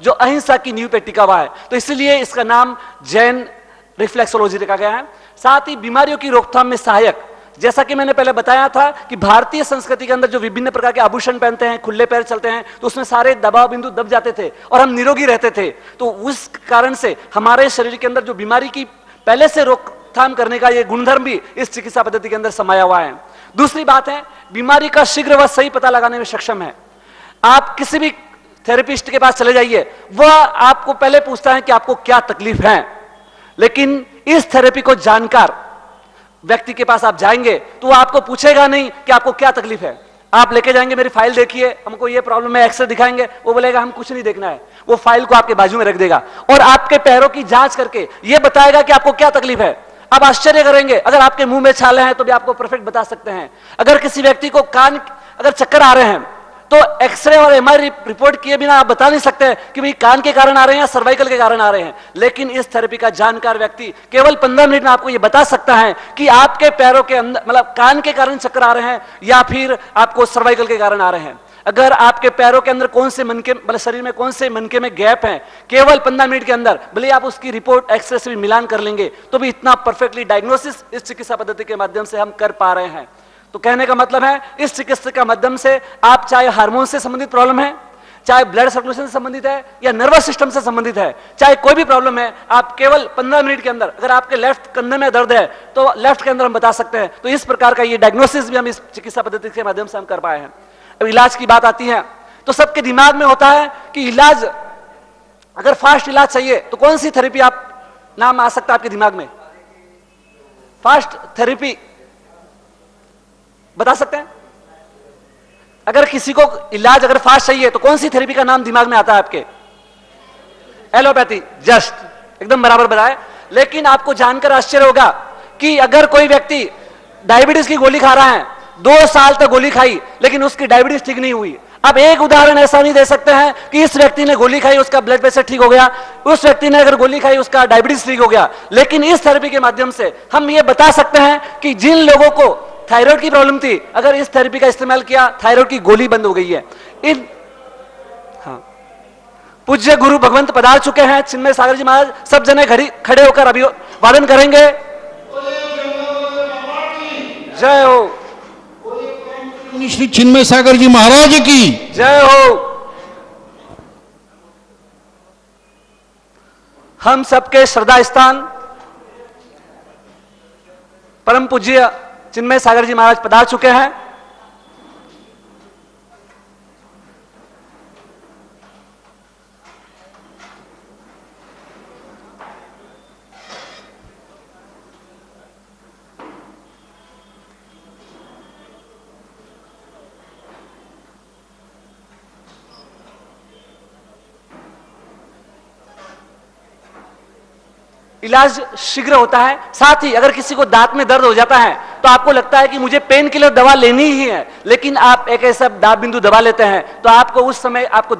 जो अहिंसा की नींव पे टिका हुआ है, तो इसलिए इसका नाम जैन रिफ्लेक्सोलॉजी रखा गया है। साथ ही बीमारियों की रोकथाम में सहायक, जैसा कि मैंने पहले बताया था कि भारतीय संस्कृति के अंदर जो विभिन्न प्रकार के आभूषण पहनते हैं, खुले पैर चलते हैं, तो उसमें सारे दबाव बिंदु दब जाते थे और हम निरोगी रहते थे। तो उस कारण से हमारे शरीर के अंदर जो बीमारी की पहले से रोकथाम करने का ये गुणधर्म भी इस चिकित्सा पद्धति के अंदर समाया हुआ है। दूसरी बात है, बीमारी का शीघ्र व सही पता लगाने में सक्षम है। आप किसी भी थेरेपिस्ट के पास चले जाइए, वह आपको पहले पूछता है कि आपको क्या तकलीफ है, लेकिन इस थेरेपी को जानकार व्यक्ति के पास आप जाएंगे तो वो आपको पूछेगा नहीं कि आपको क्या तकलीफ है। आप लेके जाएंगे, मेरी फाइल देखिए, हमको ये प्रॉब्लम है, एक्सरे दिखाएंगे, वो बोलेगा हम कुछ नहीं देखना है, वो फाइल को आपके बाजू में रख देगा और आपके पैरों की जांच करके ये बताएगा कि आपको क्या तकलीफ है। आप आश्चर्य करेंगे, अगर आपके मुंह में छाले हैं तो भी आपको परफेक्ट बता सकते हैं। अगर किसी व्यक्ति को कान अगर चक्कर आ रहे हैं तो एक्सरे और एमआरआई रिपोर्ट किए बिना आप बता नहीं सकते कि भाई कान के कारण आ रहे हैं या सर्वाइकल के कारण आ रहे हैं। लेकिन इस थेरेपी का जानकार व्यक्ति केवल 15 मिनट में आपको यह बता सकता है कि आपके पैरों के अंदर मतलब कान के कारण चक्कर आ रहे हैं या फिर आपको सर्वाइकल के कारण आ रहे हैं। अगर आपके पैरों के अंदर कौन से मनके मतलब शरीर में कौन से मनके में गैप है, केवल 15 मिनट के अंदर भले आप उसकी रिपोर्ट एक्सरे से भी मिलान कर लेंगे तो भी इतना परफेक्टली डायग्नोसिस इस चिकित्सा पद्धति के माध्यम से हम कर पा रहे हैं। तो कहने का मतलब है, इस चिकित्सा के माध्यम से आप चाहे हार्मोन से संबंधित प्रॉब्लम है, चाहे ब्लड सर्कुलेशन से संबंधित है या नर्वस सिस्टम से संबंधित है, चाहे कोई भी प्रॉब्लम है, आप केवल 15 मिनट के अंदर, अगर आपके लेफ्ट कंधे में दर्द है तो लेफ्ट के अंदर हम बता सकते हैं। तो इस प्रकार का ये डायग्नोसिस भी हम इस चिकित्सा पद्धति के माध्यम से हम कर पाए हैं। अब इलाज की बात आती है तो सबके दिमाग में होता है कि इलाज अगर फास्ट इलाज चाहिए तो कौन सी थेरेपी आप नाम आ सकता है आपके दिमाग में? फास्ट थेरेपी बता सकते हैं? अगर किसी को इलाज अगर फास्ट चाहिए तो कौन सी थेरेपी का नाम दिमाग में आता है आपके? एलोपैथी, जस्ट एकदम बराबर बताए। लेकिन आपको जानकर आश्चर्य होगा कि अगर कोई व्यक्ति डायबिटीज की गोली खा रहा है, 2 साल तक गोली खाई लेकिन उसकी डायबिटीज ठीक नहीं हुई। अब एक उदाहरण ऐसा नहीं दे सकते हैं कि इस व्यक्ति ने गोली खाई उसका ब्लड प्रेशर ठीक हो गया, उस व्यक्ति ने अगर गोली खाई उसका डायबिटीज ठीक हो गया। लेकिन इस थेरेपी के माध्यम से हम ये बता सकते हैं कि जिन लोगों को थायराइड की प्रॉब्लम थी, अगर इस थेरेपी का इस्तेमाल किया, थायराइड की गोली बंद हो गई है। पूज्य गुरु भगवंत पधार चुके हैं, चिन्मय सागर जी महाराज, सब जने खड़े होकर अभिवादन करेंगे। जय हो श्री चिन्मय सागर जी महाराज की जय हो। हम सबके श्रद्धा स्थान परम पूज्य चिन्मय सागर जी महाराज पधार चुके हैं। इलाज शीघ्र होता है। साथ ही अगर किसी को दांत में दर्द हो जाता है तो आपको लगता है कि मुझे पेन किलर दवा लेनी ही है, लेकिन आप एक ऐसा दाब बिंदु दबा लेते हैं तो आपको उस समय आपको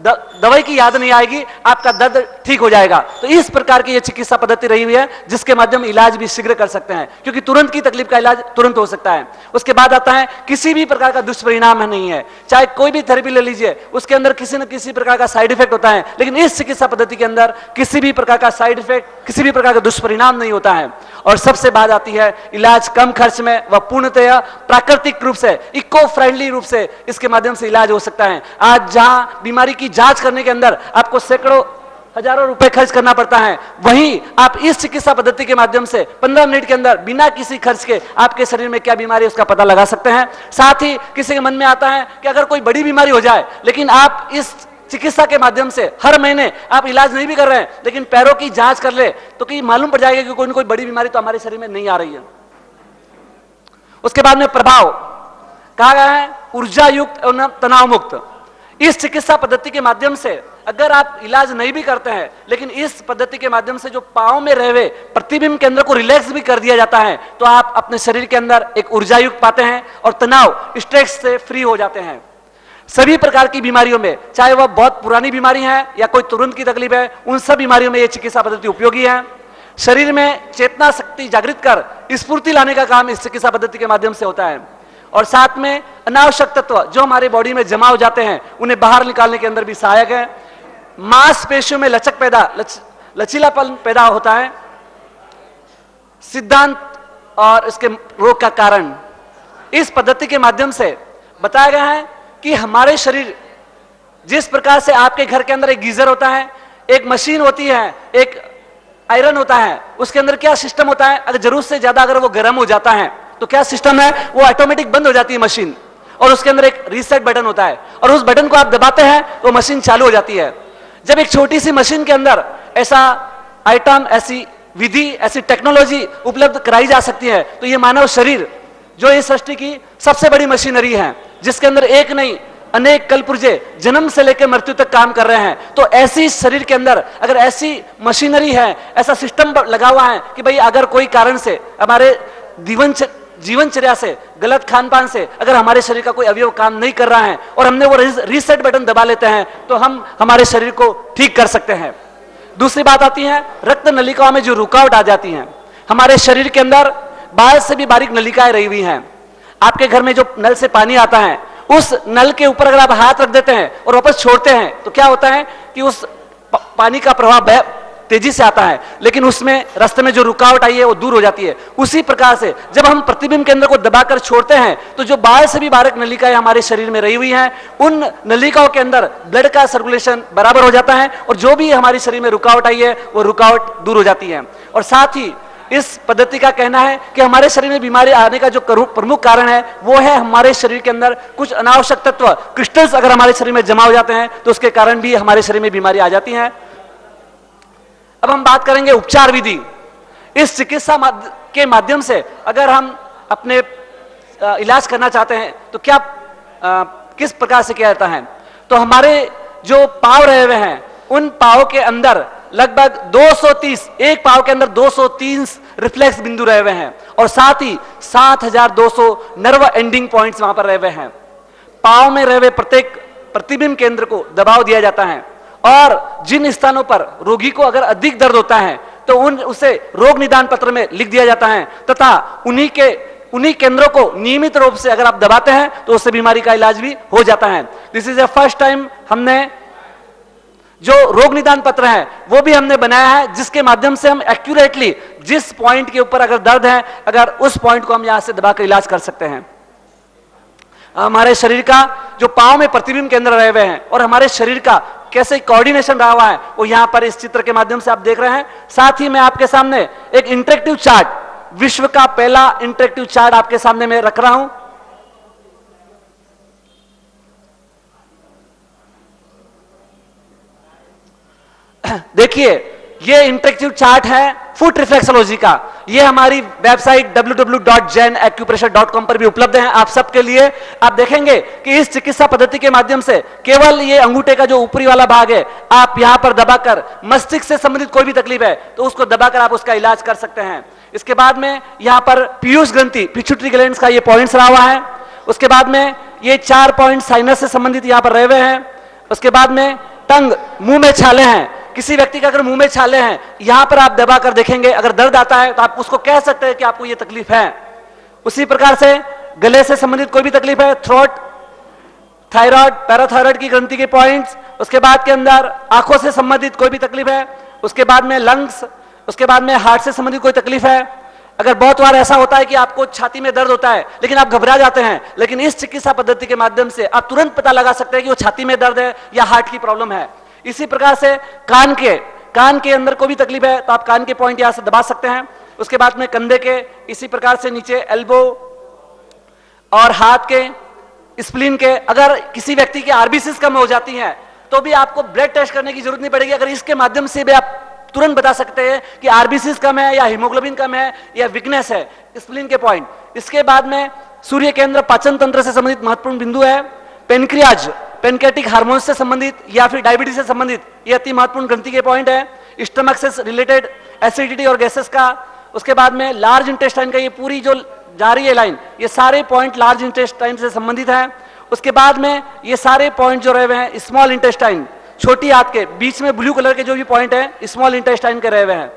दवाई की याद नहीं आएगी, आपका दर्द ठीक हो जाएगा। तो इस प्रकार की यह चिकित्सा पद्धति रही हुई है जिसके माध्यम इलाज भी शीघ्र कर सकते हैं, क्योंकि तुरंत की तकलीफ का इलाज तुरंत हो सकता है। उसके बाद आता है किसी भी प्रकार का दुष्परिणाम नहीं है। चाहे कोई भी थेरेपी ले लीजिए, उसके अंदर किसी न किसी प्रकार का साइड इफेक्ट होता है, लेकिन इस चिकित्सा पद्धति के अंदर किसी भी प्रकार का साइड इफेक्ट, किसी भी प्रकार का दुष्परिणाम नहीं होता है। और सबसे बात आती है, इलाज कम खर्च में व पूर्णतया प्राकृतिक रूप से, इको फ्रेंडली रूप से इसके माध्यम से इलाज हो सकता है। आज जहां बीमारी की जांच करने के अंदर आपको सैकड़ों हजारों रुपए खर्च करना पड़ता है, वहीं आप इस चिकित्सा पद्धति के माध्यम से 15 मिनट के अंदर बिना किसी खर्च के आपके शरीर में क्या बीमारी है उसका पता लगा सकते हैं। साथ ही किसी के मन में आता है कि अगर कोई बड़ी बीमारी हो जाए, लेकिन आप इस चिकित्सा के माध्यम से हर महीने आप इलाज नहीं भी कर रहे हैं, लेकिन पैरों की जांच कर ले तो कि मालूम पड़ जाएगा कि कोई न कोई बड़ी बीमारी तो हमारे शरीर में नहीं आ रही है। उसके बाद में प्रभाव कहा गया है ऊर्जा युक्त एवं तनाव मुक्त। इस चिकित्सा पद्धति के माध्यम से अगर आप इलाज नहीं भी करते हैं, लेकिन इस पद्धति के माध्यम से जो पांव में रहे हुए प्रतिबिंब केंद्र को रिलैक्स भी कर दिया जाता है, तो आप अपने शरीर के अंदर एक ऊर्जा युक्त पाते हैं और तनाव स्ट्रेस से फ्री हो जाते हैं। सभी प्रकार की बीमारियों में, चाहे वह बहुत पुरानी बीमारी है या कोई तुरंत की तकलीफ है, उन सब बीमारियों में यह चिकित्सा पद्धति उपयोगी है। शरीर में चेतना शक्ति जागृत कर स्फूर्ति लाने का काम इस चिकित्सा पद्धति के माध्यम से होता है। और साथ में अनावश्यक तत्व जो हमारे बॉडी में जमा हो जाते हैं उन्हें बाहर निकालने के अंदर भी सहायक है। मांसपेशियों में लचीलापन पैदा होता है। सिद्धांत और इसके रोग का कारण इस पद्धति के माध्यम से बताया गया है कि हमारे शरीर, जिस प्रकार से आपके घर के अंदर एक गीजर होता है, एक मशीन होती है, एक आयरन होता है, उसके अंदर क्या सिस्टम होता है, अगर जरूरत से ज्यादा अगर वो गर्म हो जाता है तो क्या सिस्टम है, वो ऑटोमेटिक बंद हो जाती है मशीन, और उसके अंदर एक रीसेट बटन होता है, और उस बटन को आप दबाते हैं तो मशीन चालू हो जाती है। जब एक छोटी सी मशीन के अंदर ऐसा आइटम, ऐसी विधि, ऐसी टेक्नोलॉजी उपलब्ध कराई जा सकती है, तो ये मानव शरीर जो इस सृष्टि की सबसे बड़ी मशीनरी है, जिसके अंदर एक नहीं अनेक कलपुर्जे जन्म से लेकर मृत्यु तक काम कर रहे हैं, तो ऐसी शरीर के अंदर अगर ऐसी मशीनरी है, ऐसा सिस्टम लगा हुआ है कि भाई अगर कोई कारण से हमारे जीवनचर्या से, गलत खान पान से अगर हमारे शरीर का कोई अवयव काम नहीं कर रहा है और हमने वो रीसेट बटन दबा लेते हैं, तो हम हमारे शरीर को ठीक कर सकते हैं। दूसरी बात आती है रक्त नलिकाओं में जो रुकावट आ जाती है। हमारे शरीर के अंदर बाहर से भी बारीक नलिकाएं रही हुई हैं। आपके घर में जो नल से पानी आता है, उस नल के ऊपर अगर आप हाथ रख देते हैं और वापस छोड़ते हैं तो क्या होता है कि उस पानी का प्रवाह तेजी से आता है, लेकिन उसमें रास्ते में जो रुकावट आई है वो दूर हो जाती है। उसी प्रकार से जब हम प्रतिबिंब केंद्र को दबाकर छोड़ते हैं तो जो बाहर से भी बारीक नलिकाएं हमारे शरीर में रही हुई हैं, उन नलिकाओं के अंदर ब्लड का सर्कुलेशन बराबर हो जाता है और जो भी हमारे शरीर में रुकावट आई है वो रुकावट दूर हो जाती है। और साथ ही इस पद्धति का कहना है कि हमारे शरीर में बीमारी आने का जो प्रमुख कारण है वो है हमारे शरीर के अंदर कुछ अनावश्यक तत्व, क्रिस्टल्स अगर हमारे शरीर में जमा हो जाते हैं तो उसके कारण भी हमारे शरीर में बीमारी आ जाती है। अब हम बात करेंगे उपचार विधि। इस चिकित्सा के माध्यम से अगर हम अपने इलाज करना चाहते हैं तो क्या किस प्रकार से किया जाता है, तो हमारे जो पांव रहे हुए हैं उन पांव के अंदर लगभग 230, एक पांव के अंदर 230 रिफ्लेक्स बिंदु रहे हुए हैं और साथ ही 7200 नर्व एंडिंग पॉइंट्स वहां पर रहे हुए हैं। पांव में रहे हुए प्रत्येक प्रतिबिंब केंद्र को दबाव दिया जाता है और जिन स्थानों पर रोगी को अगर अधिक दर्द होता है तो उसे रोग निदान पत्र में लिख दिया जाता है तथा उन्हीं केंद्रों को नियमित रूप से अगर आप दबाते हैं तो उससे बीमारी का इलाज भी हो जाता है। This is the first time हमने जो रोग निदान पत्र है वो भी हमने बनाया है, जिसके माध्यम से हम एक्यूरेटली जिस पॉइंट के ऊपर अगर दर्द है, अगर उस पॉइंट को हम यहां से दबाकर इलाज कर सकते हैं। हमारे शरीर का जो पांव में प्रतिबिंब केंद्र रहे हुए हैं और हमारे शरीर का कैसे कोऑर्डिनेशन रहा हुआ है वो यहां पर इस चित्र के माध्यम से आप देख रहे हैं। साथ ही मैं आपके सामने एक इंटरेक्टिव चार्ट, विश्व का पहला इंटरेक्टिव चार्ट आपके सामने मैं रख रहा हूं। देखिए ये इंटरेक्टिव चार्ट है फुट रिफ्लेक्सोलॉजी का। ये हमारी वेबसाइट www.jainacupressure.com पर भी उपलब्ध है आप सबके लिए। आप देखेंगे कि इस चिकित्सा पद्धति के माध्यम से केवल ये अंगूठे का जो ऊपरी वाला भाग है, आप यहां पर दबाकर मस्तिष्क से संबंधित कोई भी तकलीफ है तो उसको दबाकर आप उसका इलाज कर सकते हैं। इसके बाद में यहां पर पीयूष ग्रंथि, पिट्यूटरी ग्लैंड्स का ये पॉइंट्स रहा हुआ है। उसके बाद में ये 4 पॉइंट साइनस से संबंधित यहां पर रहे हुए हैं। उसके बाद में टंग, मुंह में छाले हैं, किसी व्यक्ति का अगर मुंह में छाले हैं यहां पर आप दबाकर देखेंगे, अगर दर्द आता है तो आप उसको कह सकते हैं कि आपको ये तकलीफ है। उसी प्रकार से गले से संबंधित कोई भी तकलीफ है, थ्रोट, थायराइड, पैराथायराइड की ग्रंथि के पॉइंट्स, उसके बाद के अंदर आंखों से संबंधित कोई भी तकलीफ है, उसके बाद में लंग्स, उसके बाद में हार्ट से संबंधित कोई तकलीफ है। अगर बहुत बार ऐसा होता है कि आपको छाती में दर्द होता है लेकिन आप घबरा जाते हैं, लेकिन इस चिकित्सा पद्धति के माध्यम से आप तुरंत पता लगा सकते हैं कि वो छाती में दर्द है या हार्ट की प्रॉब्लम है। इसी प्रकार से कान के अंदर कोई भी तकलीफ है तो आप कान के पॉइंट यहां से दबा सकते हैं। उसके बाद में कंधे के, इसी प्रकार से नीचे एल्बो और हाथ के, स्प्लीन के, अगर किसी व्यक्ति की आरबीसीज कम हो जाती हैं तो भी आपको ब्लड टेस्ट करने की जरूरत नहीं पड़ेगी। अगर इसके माध्यम से भी आप तुरंत बता सकते हैं कि आरबीसीज कम है या हीमोग्लोबिन कम है या वीकनेस है, स्प्लीन के पॉइंट। इसके बाद में सूर्य केंद्र पाचन तंत्र से संबंधित महत्वपूर्ण बिंदु है। पेनक्रियाज, पेनक्रियाटिक हार्मोन्स से संबंधित या फिर डायबिटीज से संबंधित ये अति महत्वपूर्ण ग्रंथि के पॉइंट है। स्टमक से रिलेटेड एसिडिटी और गैसेस का, उसके बाद में लार्ज इंटेस्टाइन का ये पूरी जो जा रही है लाइन, ये सारे पॉइंट लार्ज इंटेस्टाइन से संबंधित है। उसके बाद में ये सारे पॉइंट जो रहे हुए हैं स्मॉल इंटेस्टाइन, छोटी हाथ के बीच में ब्लू कलर के जो भी पॉइंट है स्मॉल इंटेस्टाइन के रहे हुए हैं।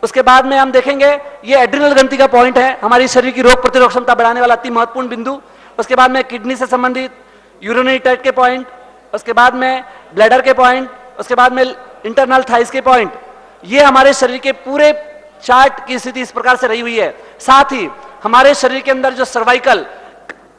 उसके बाद में हम देखेंगे ये एड्रिनल ग्रंथि का पॉइंट है, हमारी शरीर की रोग प्रतिरोधक क्षमता बढ़ाने वाला अति महत्वपूर्ण बिंदु। उसके बाद में किडनी से संबंधित यूरिनरी ट्रैक्ट के पॉइंट, उसके बाद में ब्लैडर के पॉइंट, उसके बाद में इंटरनल थाइस के पॉइंट, ये हमारे शरीर के पूरे चार्ट की स्थिति इस प्रकार से रही हुई है। साथ ही हमारे शरीर के अंदर जो सर्वाइकल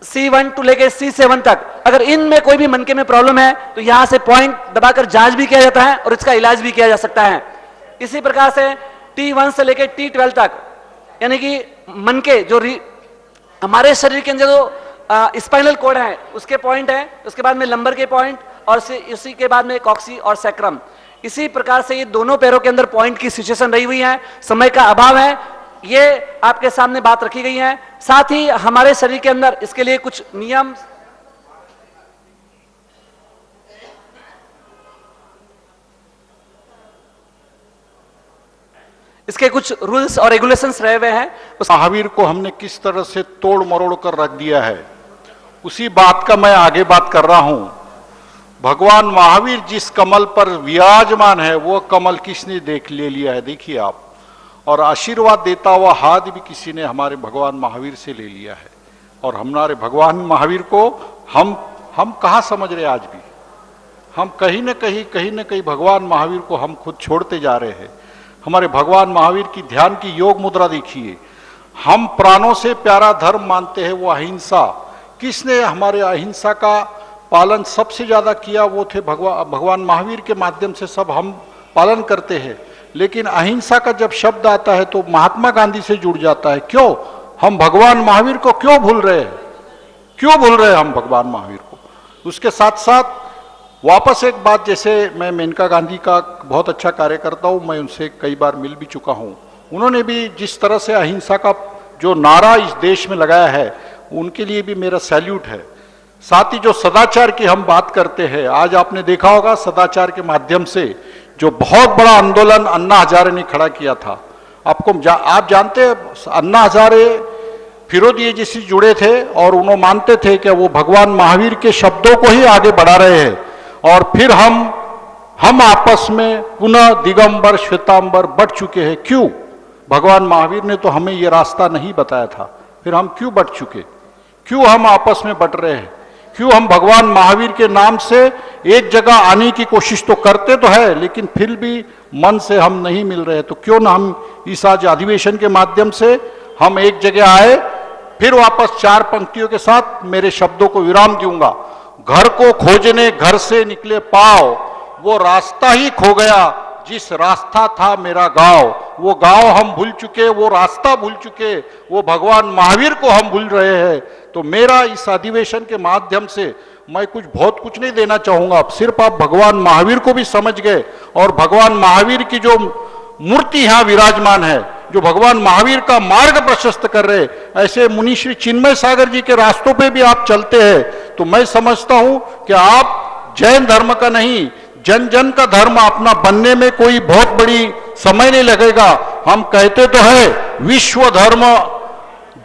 C1 टू लेके C7 तक, अगर इनमें कोई भी मनके में प्रॉब्लम है तो यहां से पॉइंट दबाकर जांच भी किया जाता है और इसका इलाज भी किया जा सकता है। इसी प्रकार से T1 से लेके T12 तक, यानी कि मनके जो हमारे शरीर के अंदर जो स्पाइनल कोड है उसके पॉइंट है, उसके बाद में लंबर के पॉइंट और उसी के बाद में कॉक्सी और सैक्रम। इसी प्रकार से ये दोनों पैरों के अंदर पॉइंट की सिचुएशन रही हुई है। समय का अभाव है, ये आपके सामने बात रखी गई है। साथ ही हमारे शरीर के अंदर इसके लिए कुछ नियम, इसके कुछ रूल्स और रेगुलेशंस रहे हुए हैं। महावीर को हमने किस तरह से तोड़ मरोड़ कर रख दिया है, उसी बात का मैं आगे बात कर रहा हूं। भगवान महावीर जिस कमल पर विराजमान है वो कमल किसने देख ले लिया है, देखिए आप। और आशीर्वाद देता हुआ हाथ भी किसी ने हमारे भगवान महावीर से ले लिया है। और हमारे भगवान महावीर को हम कहाँ समझ रहे आज भी, हम कहीं न कहीं भगवान महावीर को हम खुद छोड़ते जा रहे हैं। हमारे भगवान महावीर की ध्यान की योग मुद्रा देखिए। हम प्राणों से प्यारा धर्म मानते हैं वो अहिंसा। किसने हमारे अहिंसा का पालन सबसे ज्यादा किया, वो थे भगवान महावीर के माध्यम से सब हम पालन करते हैं। लेकिन अहिंसा का जब शब्द आता है तो महात्मा गांधी से जुड़ जाता है। क्यों हम भगवान महावीर को क्यों भूल रहे हैं, क्यों भूल रहे हैं हम भगवान महावीर को। उसके साथ साथ वापस एक बात, जैसे मैं मेनका गांधी का बहुत अच्छा कार्यकर्ता हूं, मैं उनसे कई बार मिल भी चुका हूं। उन्होंने भी जिस तरह से अहिंसा का जो नारा इस देश में लगाया है, उनके लिए भी मेरा सैल्यूट है। साथ ही जो सदाचार की हम बात करते हैं, आज आपने देखा होगा सदाचार के माध्यम से जो बहुत बड़ा आंदोलन अन्ना हजारे ने खड़ा किया था। आप जानते हैं अन्ना हजारे फिरोदिये जी से जुड़े थे और उन्होंने मानते थे कि वो भगवान महावीर के शब्दों को ही आगे बढ़ा रहे हैं। और फिर हम आपस में पुनः दिगंबर श्वेतांबर बढ़ चुके हैं। क्यों? भगवान महावीर ने तो हमें ये रास्ता नहीं बताया था, फिर हम क्यों बढ़ चुके, क्यों हम आपस में बढ़ रहे हैं, क्यों हम भगवान महावीर के नाम से एक जगह आने की कोशिश तो करते तो है लेकिन फिर भी मन से हम नहीं मिल रहे। तो क्यों ना हम इस आज अधिवेशन के माध्यम से हम एक जगह आए। फिर वापस चार पंक्तियों के साथ मेरे शब्दों को विराम दूंगा। घर को खोजने घर से निकले पाओ, वो रास्ता ही खो गया जिस रास्ता था मेरा गांव। वो गांव हम भूल चुके, वो रास्ता भूल चुके, वो भगवान महावीर को हम भूल रहे हैं। तो मेरा इस अधिवेशन के माध्यम से मैं बहुत कुछ नहीं देना चाहूंगा, सिर्फ आप भगवान महावीर को भी समझ गए और भगवान महावीर की जो मूर्ति यहां विराजमान है, जो भगवान महावीर का मार्ग प्रशस्त कर रहे, ऐसे मुनि श्री चिन्मय सागर जी के रास्तों पे भी आप चलते हैं, तो मैं समझता हूं कि आप जैन धर्म का नहीं, जन जन का धर्म अपना बनने में कोई बहुत बड़ी समय नहीं लगेगा। हम कहते तो है विश्व धर्म,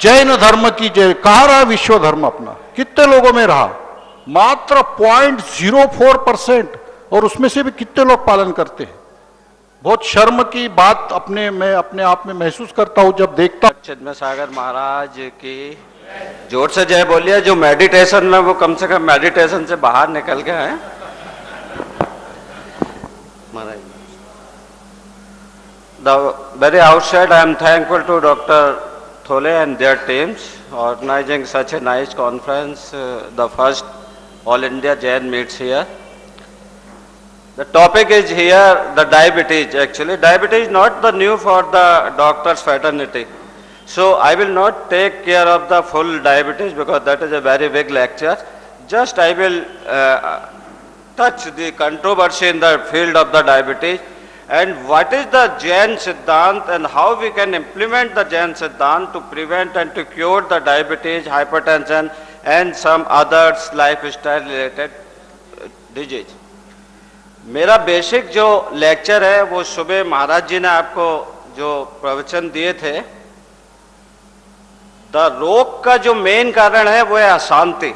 जैन धर्म की जय। कहां रहा विश्व धर्म अपना, कितने लोगों में रहा? मात्र 0.04%, और उसमें से भी कितने लोग पालन करते हैं। बहुत शर्म की बात मैं अपने आप में महसूस करता हूं जब देखता। चिन्मय सागर महाराज की जोर से जय बोलिए। जो मेडिटेशन में वो कम से कम मेडिटेशन से बाहर निकल के आए महाराज। The very outset, I am thankful to Dr. Thole and their teams organizing such a nice conference, the first All India Jain meets here. The topic is here the diabetes. Actually, diabetes is not the new for the doctors fraternity. So I will not take care of the full diabetes because that is a very big lecture. Just I will touch the controversy in the field of the diabetes and what is the Jain Siddhant and how we can implement the Jain Siddhant to prevent and to cure the diabetes, hypertension and some others lifestyle related disease. मेरा basic जो lecture है वो सुबह महाराज जी ने आपको जो प्रवचन दिए थे, द रोग का जो मेन कारण है वो है अशांति।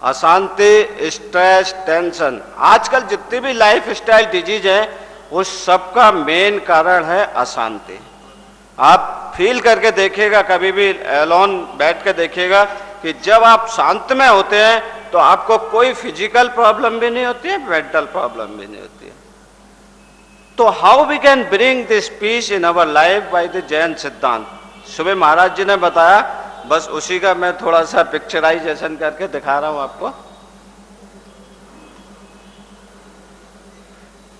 अशांति, स्ट्रेस, टेंशन। आजकल जितनी भी लाइफ स्टाइल डिजीज है उस सबका मेन कारण है अशांति। आप फील करके देखिएगा, कभी भी एलोन बैठ के देखिएगा कि जब आप शांत में होते हैं तो आपको कोई फिजिकल प्रॉब्लम भी नहीं होती है, मेंटल प्रॉब्लम भी नहीं होती है। तो how we can bring this peace in our life by the Jain siddhant? सुबह महाराज जी ने बताया, बस उसी का मैं थोड़ा सा पिक्चराइजेशन करके दिखा रहा हूं आपको।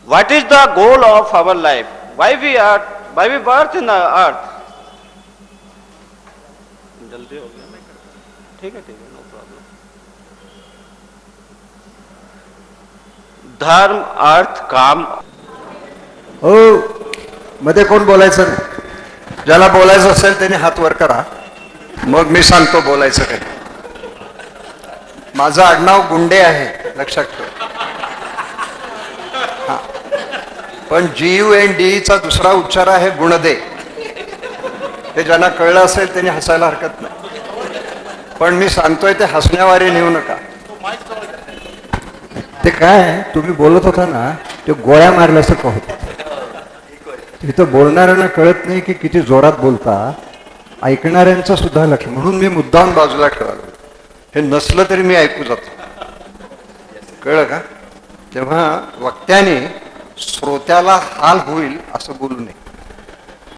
What is the goal of our life? Why we birth in the earth? जल्दी हो गया, ठीक है, नो प्रॉब्लम। धर्म, अर्थ, काम। हो, मध्ये कोण बोलायचं नाही? ज्याला बोलायचं असेल त्याने हात वर करा, मग मी सांगतो बोलायचं काय। माझं आडनाव गुंडे आहे, लक्षात ठेव। पण GUNDE चा दुसरा उच्चार आहे गुणदे। ते ज्यांना कळलं असेल त्यांनी हसायला हरकत नाही, पण मी सांगतोय ते हसण्यावारे नेऊ नका। ते काय तुम्ही बोलत होता ना, ते गोळ्या मारल्यासारखं होतं। इथं बोलणाऱ्यांना कळत नाही की किती जोरात बोलता, ऐकणाऱ्यांचं सुद्धा लक्ष, म्हणून मी मुद्दाम बाजूला ठेवालो। हे नसलं तरी मी ऐकू जातो, कळलं का? तेव्हा वक्त्याने श्रोत्याला हाल होईल असं बोलू नये।